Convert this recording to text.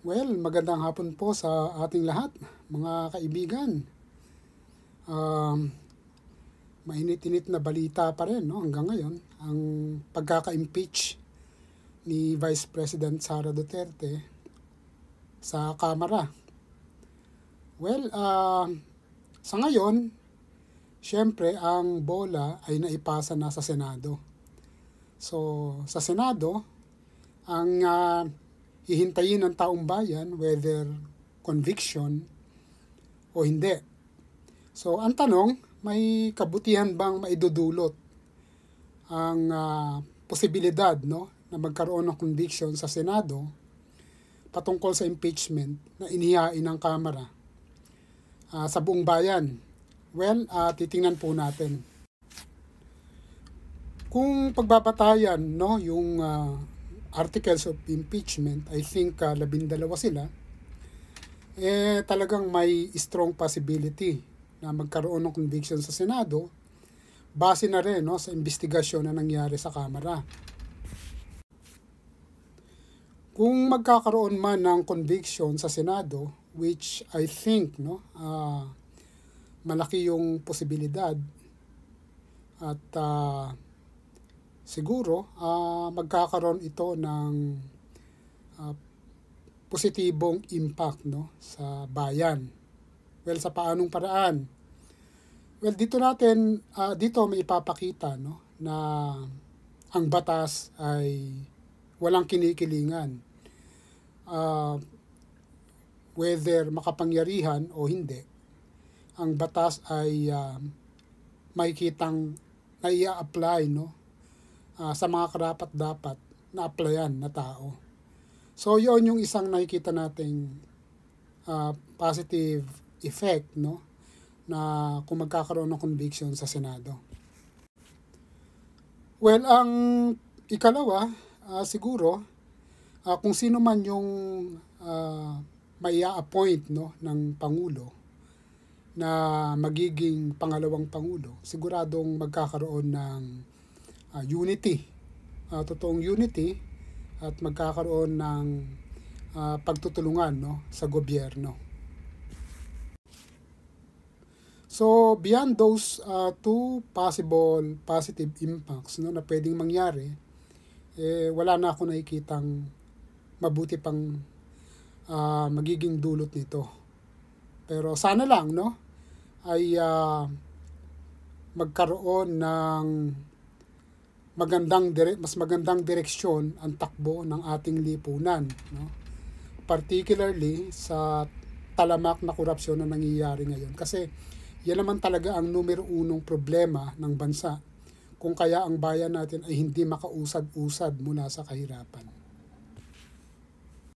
Well, magandang hapon po sa ating lahat, mga kaibigan. Mainit-init na balita pa rin, no, hanggang ngayon, ang pagkaka-impeach ni Vice President Sara Duterte sa Kamara. Well, sa ngayon, syempre, ang bola ay naipasa na sa Senado. So, sa Senado, ang hihintayin ng taong bayan whether conviction o hindi. So, ang tanong, may kabutihan bang maidudulot ang posibilidad, no, na magkaroon ng conviction sa Senado patungkol sa impeachment na inihain ng Kamara sa buong bayan? Well, titingnan po natin. Kung pagbabatayan, no, yung articles of impeachment, I think 12 sila, talagang may strong possibility na magkaroon ng conviction sa Senado base na rin, no, sa investigasyon na nangyari sa Kamara. Kung magkakaroon man ng conviction sa Senado, which I think, no, malaki yung posibilidad at siguro magkakaroon ito ng positibong impact, no, sa bayan. Well, sa paanong paraan? Well, dito may ipapakita, no, na ang batas ay walang kinikilingan. Whether makapangyarihan o hindi, ang batas ay makikitang naia-apply, no, sa mga karapat-dapat na applyan na tao. So, yon yung isang nakikita nating positive effect, no, na kung magkakaroon ng conviction sa Senado. Well, ang ikalawa, siguro, kung sino man yung maia-appoint, no, ng Pangulo na magiging pangalawang Pangulo, siguradong magkakaroon ng unity, totoong unity, at magkakaroon ng pagtutulungan, no, sa gobyerno. So, beyond those two possible positive impacts, no, na pwedeng mangyari, wala na ako nakikitang mabuti pang magiging dulot nito. Pero sana lang, no, ay magkaroon ng mas magandang direksyon ang takbo ng ating lipunan, no? Particularly sa talamak na korupsyon na nangyayari ngayon. Kasi yan naman talaga ang numero 1 problema ng bansa, kung kaya ang bayan natin ay hindi makausad-usad mula sa kahirapan.